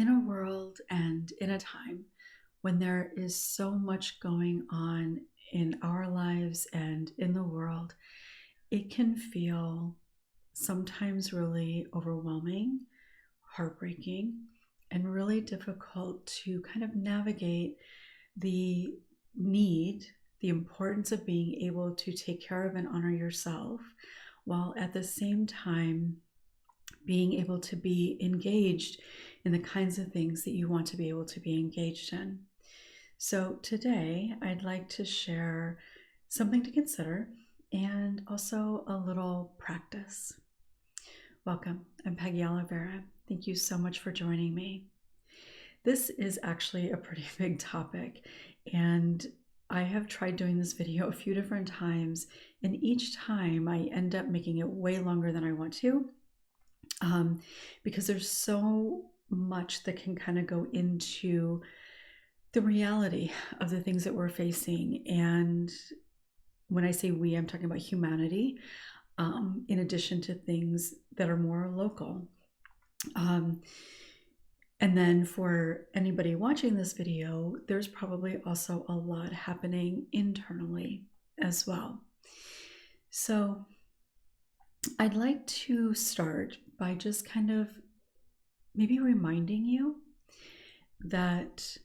in a world and in a time when there is so much going on in our lives and in the world, it can feel sometimes really overwhelming, heartbreaking, and really difficult to kind of navigate the need, the importance of being able to take care of and honor yourself, while at the same time being able to be engaged in the kinds of things that you want to be able to be engaged in. So today, I'd like to share something to consider and also a little practice. Welcome, I'm Peggy Oliveira. Thank you so much for joining me. This is actually a pretty big topic, and I have tried doing this video a few different times, and each time I end up making it way longer than I want to, because there's so much that can kind of go into the reality of the things that we're facing. And when I say we, I'm talking about humanity, in addition to things that are more local. And then for anybody watching this video, there's probably also a lot happening internally as well. So I'd like to start by just kind of maybe reminding you that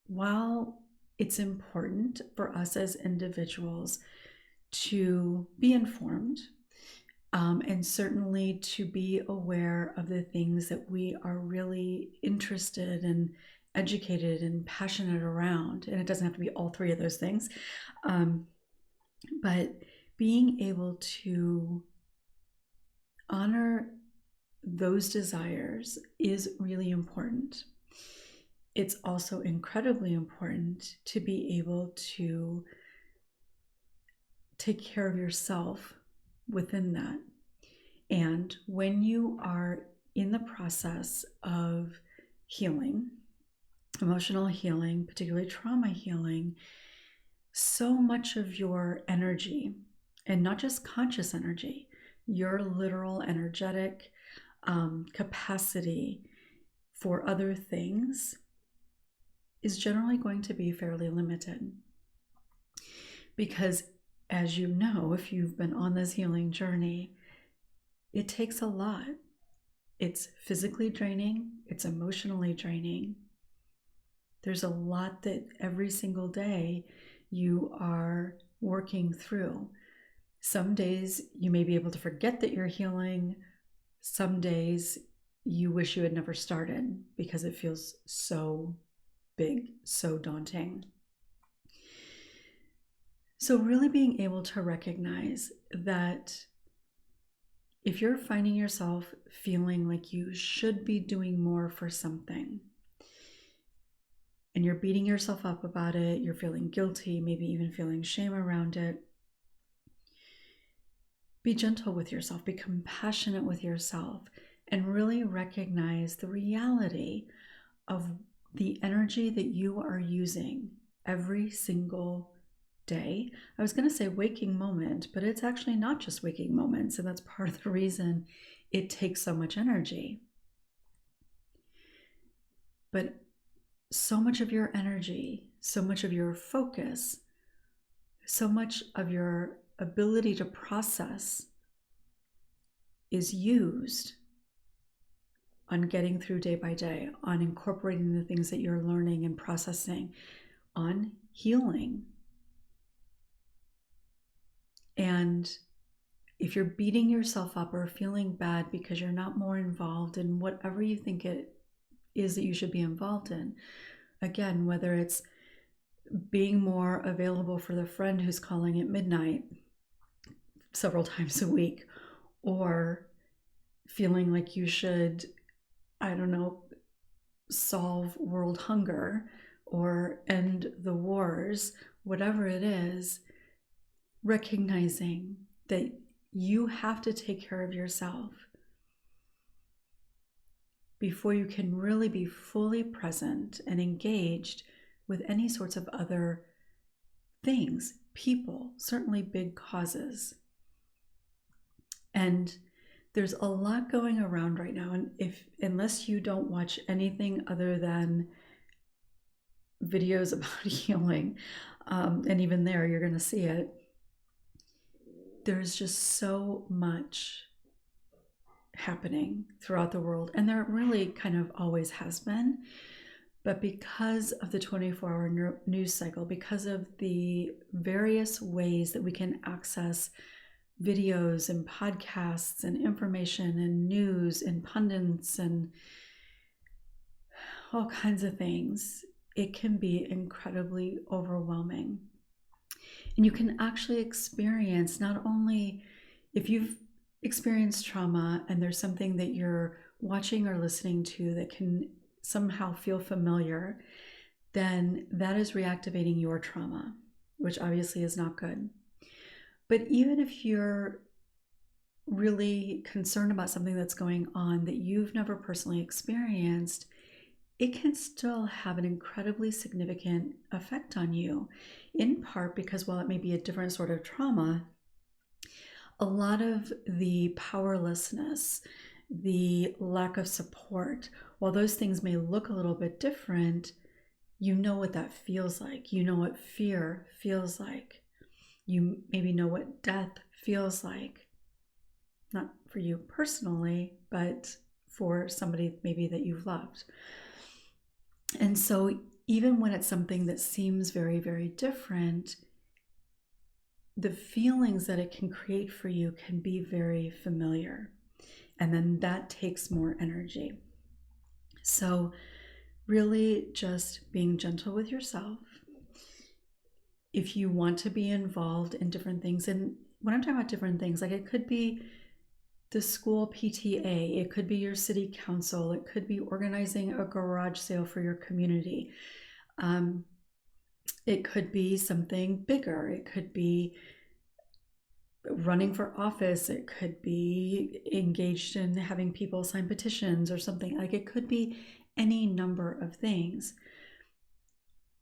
while it's important for us as individuals to be informed, and certainly to be aware of the things that we are really interested and educated and passionate around, and it doesn't have to be all three of those things, but being able to honor those desires is really important. It's also incredibly important to be able to take care of yourself within that. And when you are in the process of healing, emotional healing, particularly trauma healing, so much of your energy, and not just conscious energy, your literal energetic capacity for other things is generally going to be fairly limited. Because as you know, if you've been on this healing journey, it takes a lot. It's physically draining, it's emotionally draining. There's a lot that every single day you are working through. Some days you may be able to forget that you're healing. Some days you wish you had never started because it feels so big, so daunting. So really being able to recognize that if you're finding yourself feeling like you should be doing more for something, and you're beating yourself up about it, you're feeling guilty, maybe even feeling shame around it, be gentle with yourself, be compassionate with yourself, and really recognize the reality of the energy that you are using every single day. I was going to say waking moment, but it's actually not just waking moments, and that's part of the reason it takes so much energy. But so much of your energy, so much of your focus, so much of your ability to process is used on getting through day by day, on incorporating the things that you're learning and processing, on healing. And if you're beating yourself up or feeling bad because you're not more involved in whatever you think it is that you should be involved in, again, whether it's being more available for the friend who's calling at midnight several times a week, or feeling like you should, I don't know, solve world hunger or end the wars, whatever it is, recognizing that you have to take care of yourself before you can really be fully present and engaged with any sorts of other things, people, certainly big causes. And there's a lot going around right now, and unless you don't watch anything other than videos about healing, and even there you're going to see it, there's just so much happening throughout the world, and there really kind of always has been. But because of the 24-hour news cycle, because of the various ways that we can access videos and podcasts and information and news and pundits and all kinds of things, it can be incredibly overwhelming. And you can actually experience, not only if you've experienced trauma and there's something that you're watching or listening to that can somehow feel familiar, then that is reactivating your trauma, which obviously is not good. But even if you're really concerned about something that's going on that you've never personally experienced, it can still have an incredibly significant effect on you, in part because while it may be a different sort of trauma, a lot of the powerlessness, the lack of support, while those things may look a little bit different, you know what that feels like. You know what fear feels like. You maybe know what death feels like. Not for you personally, but for somebody maybe that you've loved. And so even when it's something that seems very, very different, the feelings that it can create for you can be very familiar. And then that takes more energy. So really just being gentle with yourself. If you want to be involved in different things, and when I'm talking about different things, like it could be the school PTA, it could be your city council, it could be organizing a garage sale for your community. It could be something bigger. It could be running for office. It could be engaged in having people sign petitions or something. Like it could be any number of things.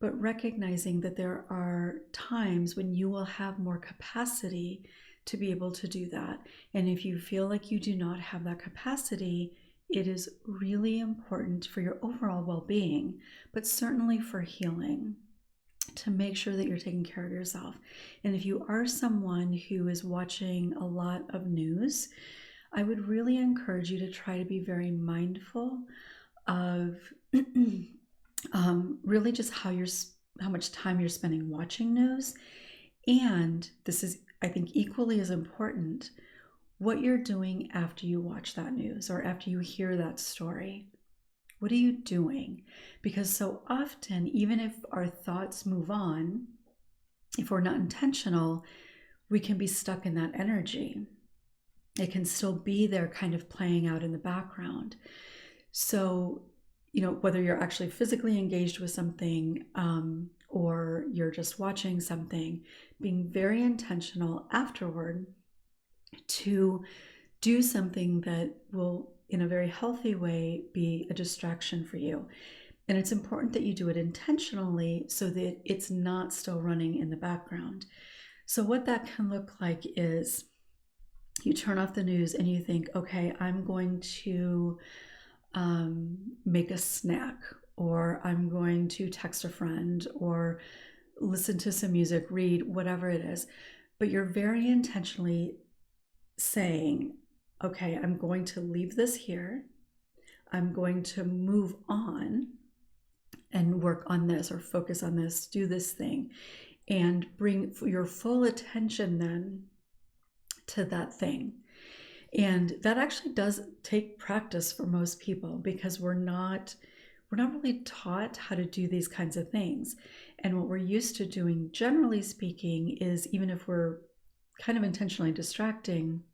But recognizing that there are times when you will have more capacity to be able to do that. And if you feel like you do not have that capacity, it is really important for your overall well-being, but certainly for healing, to make sure that you're taking care of yourself. And if you are someone who is watching a lot of news, I would really encourage you to try to be very mindful of really just how much time you're spending watching news. And this is, I think, equally as important, what you're doing after you watch that news or after you hear that story. What are you doing? Because so often, even if our thoughts move on, if we're not intentional, we can be stuck in that energy. It can still be there kind of playing out in the background. So, whether you're actually physically engaged with something or you're just watching something, being very intentional afterward to do something that will, in a very healthy way, be a distraction for you. And it's important that you do it intentionally so that it's not still running in the background. So what that can look like is you turn off the news and you think, okay, I'm going to make a snack, or I'm going to text a friend, or listen to some music, read, whatever it is. But you're very intentionally saying, okay, I'm going to leave this here. I'm going to move on and work on this or focus on this, do this thing, and bring your full attention then to that thing. And that actually does take practice for most people, because we're not really taught how to do these kinds of things. And what we're used to doing, generally speaking, is, even if we're kind of intentionally distracting,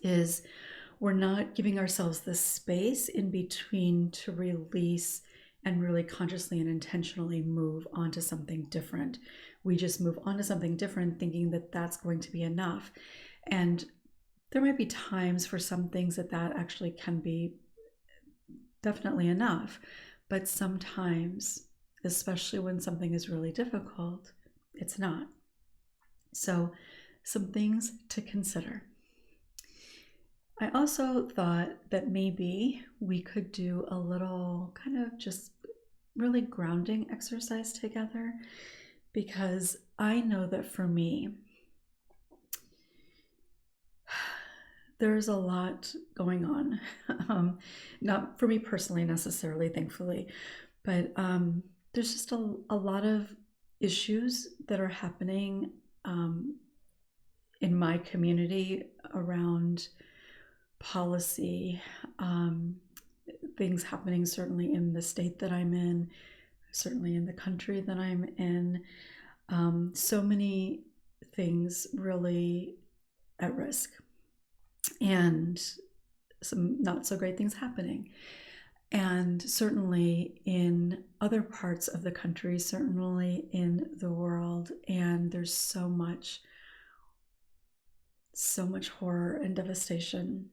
is we're not giving ourselves the space in between to release and really consciously and intentionally move on to something different. We just move on to something different thinking that that's going to be enough. And there might be times for some things that actually can be definitely enough. But sometimes, especially when something is really difficult, it's not. So some things to consider. I also thought that maybe we could do a little kind of just really grounding exercise together, because I know that for me, there's a lot going on. Not for me personally necessarily, thankfully, but there's just a lot of issues that are happening in my community around policy, things happening certainly in the state that I'm in, certainly in the country that I'm in. So many things really at risk, and some not so great things happening. And certainly in other parts of the country, certainly in the world. And there's so much horror and devastation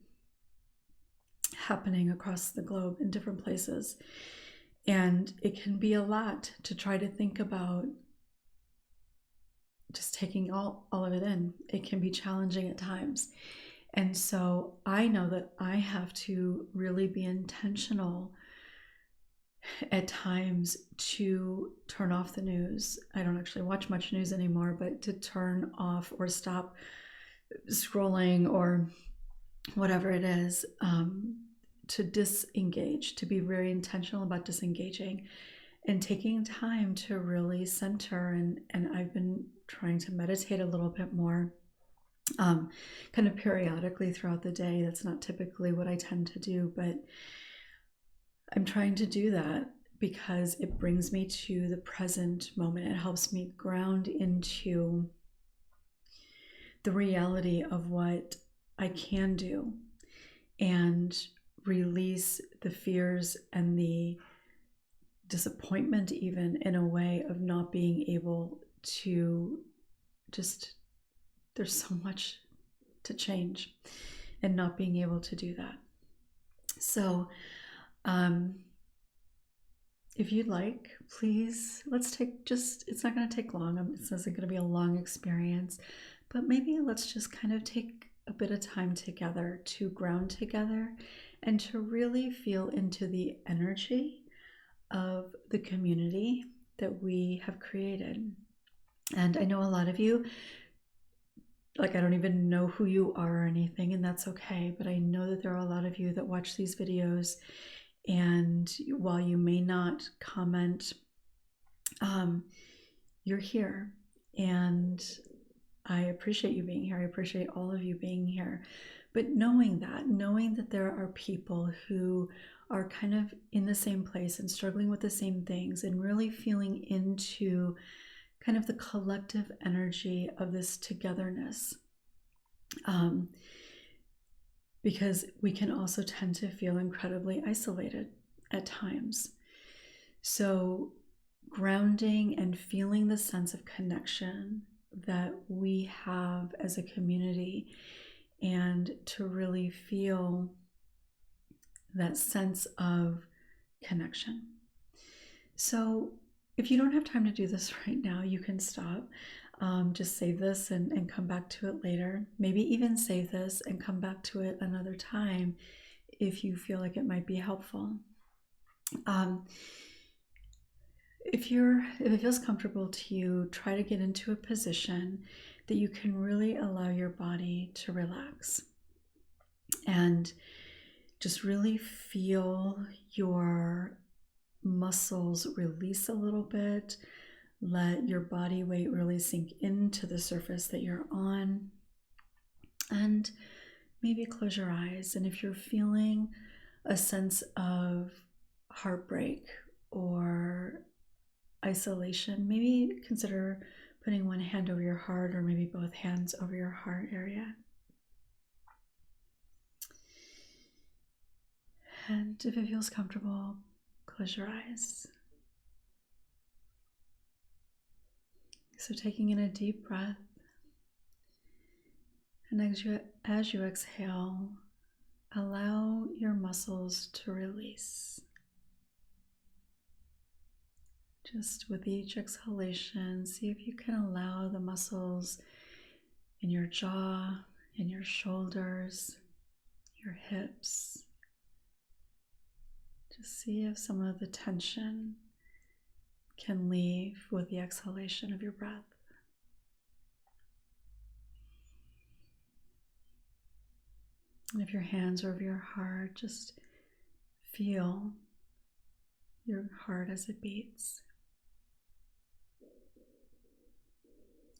happening across the globe in different places. And it can be a lot to try to think about just taking all of it in. It can be challenging at times. And so I know that I have to really be intentional at times to turn off the news. I don't actually watch much news anymore, but to turn off or stop scrolling or whatever it is, to disengage, to be very intentional about disengaging and taking time to really center. And I've been trying to meditate a little bit more, kind of periodically throughout the day. That's not typically what I tend to do, but I'm trying to do that because it brings me to the present moment. It helps me ground into the reality of what I can do and release the fears and the disappointment, even in a way of not being able to just, there's so much to change and not being able to do that. So if you'd like, please, let's take just, it's not going to take long. This isn't going to be a long experience, but maybe let's just kind of take a bit of time together to ground together and to really feel into the energy of the community that we have created. And I know a lot of you, like, I don't even know who you are or anything, and that's okay, but I know that there are a lot of you that watch these videos, and while you may not comment, you're here, and I appreciate you being here. I appreciate all of you being here. But knowing that there are people who are kind of in the same place and struggling with the same things, and really feeling into kind of the collective energy of this togetherness. Because we can also tend to feel incredibly isolated at times. So grounding and feeling the sense of connection that we have as a community, and to really feel that sense of connection. So if you don't have time to do this right now, you can stop. Just save this and come back to it later. Maybe even save this and come back to it another time if you feel like it might be helpful. If it feels comfortable to you, try to get into a position that you can really allow your body to relax and just really feel your muscles release a little bit. Let your body weight really sink into the surface that you're on, and maybe close your eyes. And if you're feeling a sense of heartbreak or isolation, maybe consider putting one hand over your heart, or maybe both hands over your heart area. And if it feels comfortable, close your eyes. So taking in a deep breath, and as you exhale, allow your muscles to release. Just with each exhalation, see if you can allow the muscles in your jaw, in your shoulders, your hips. Just see if some of the tension can leave with the exhalation of your breath. And if your hands are over your heart, just feel your heart as it beats.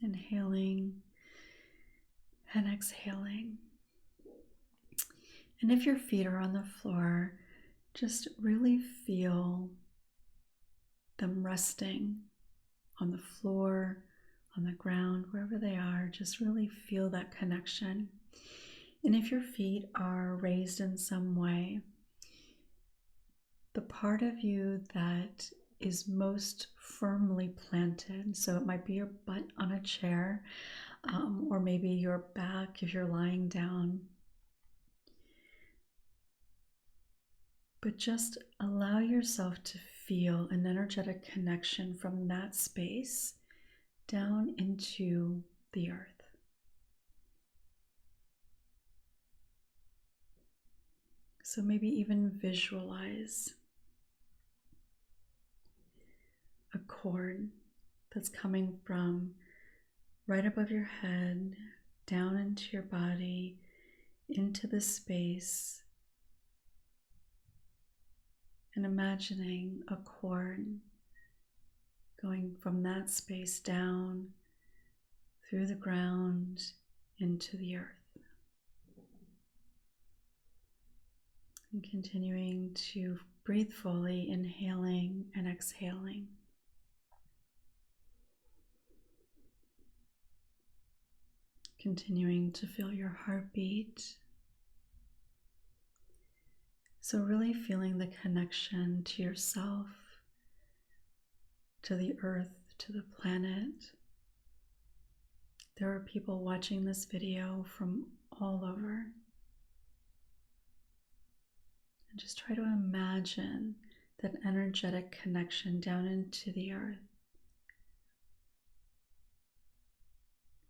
Inhaling and exhaling. And if your feet are on the floor, just really feel them resting on the floor, on the ground, wherever they are. Just really feel that connection. And if your feet are raised in some way, the part of you that is most firmly planted, so it might be your butt on a chair, or maybe your back if you're lying down, but just allow yourself to feel an energetic connection from that space down into the earth. So maybe even visualize a cord that's coming from right above your head, down into your body, into the space, and imagining a cord going from that space down through the ground into the earth. And continuing to breathe fully, inhaling and exhaling. Continuing to feel your heartbeat. So really feeling the connection to yourself, to the earth, to the planet. There are people watching this video from all over. And just try to imagine that energetic connection down into the earth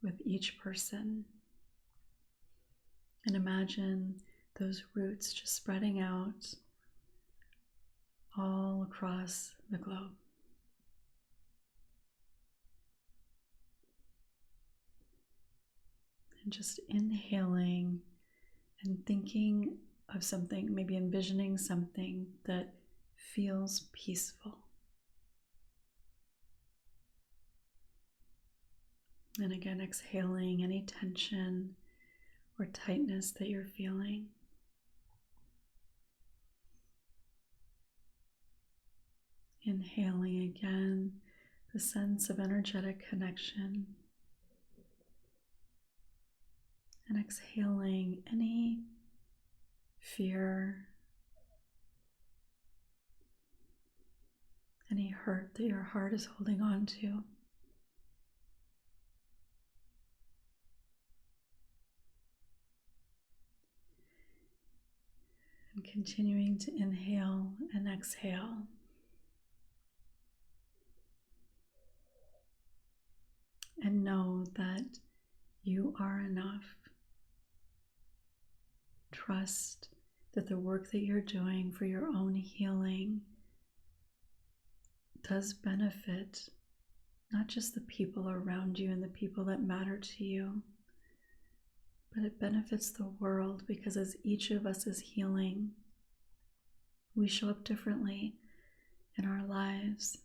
with each person. And imagine those roots just spreading out all across the globe. And just inhaling and thinking of something, maybe envisioning something that feels peaceful. And again, exhaling any tension or tightness that you're feeling. Inhaling again, the sense of energetic connection. And exhaling any fear, any hurt that your heart is holding on to. And continuing to inhale and exhale. And know that you are enough. Trust that the work that you're doing for your own healing does benefit not just the people around you and the people that matter to you, but it benefits the world, because as each of us is healing, we show up differently in our lives.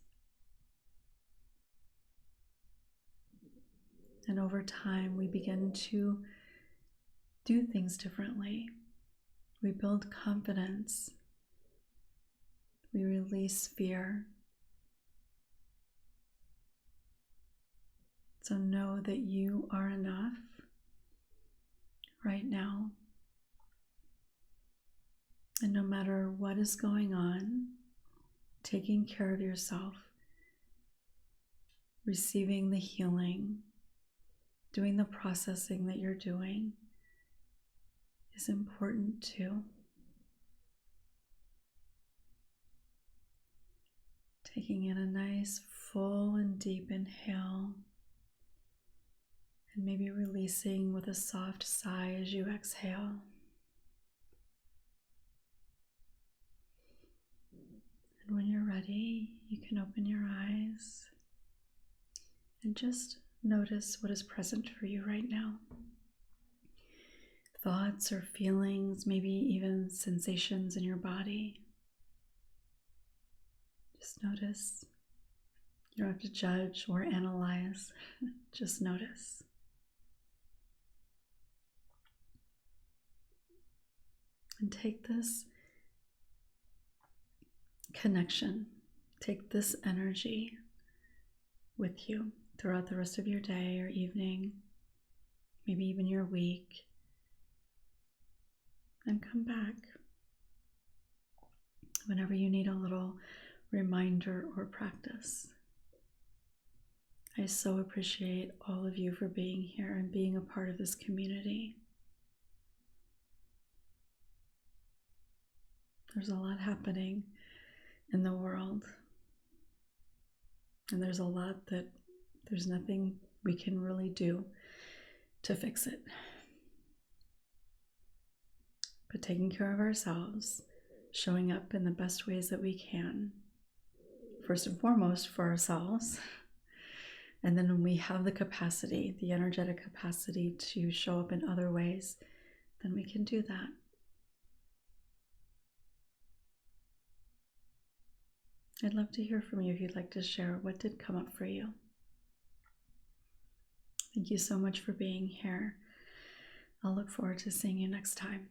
And over time, we begin to do things differently. We build confidence. We release fear. So know that you are enough right now. And no matter what is going on, taking care of yourself, receiving the healing, doing the processing that you're doing is important too. Taking in a nice full and deep inhale, and maybe releasing with a soft sigh as you exhale. And when you're ready, you can open your eyes and just notice what is present for you right now. Thoughts or feelings, maybe even sensations in your body. Just notice. You don't have to judge or analyze, just notice. And take this connection, take this energy with you throughout the rest of your day or evening, maybe even your week, and come back whenever you need a little reminder or practice. I so appreciate all of you for being here and being a part of this community. There's a lot happening in the world, and there's a lot that there's nothing we can really do to fix it. But taking care of ourselves, showing up in the best ways that we can, first and foremost for ourselves, and then when we have the capacity, the energetic capacity to show up in other ways, then we can do that. I'd love to hear from you if you'd like to share what did come up for you. Thank you so much for being here. I'll look forward to seeing you next time.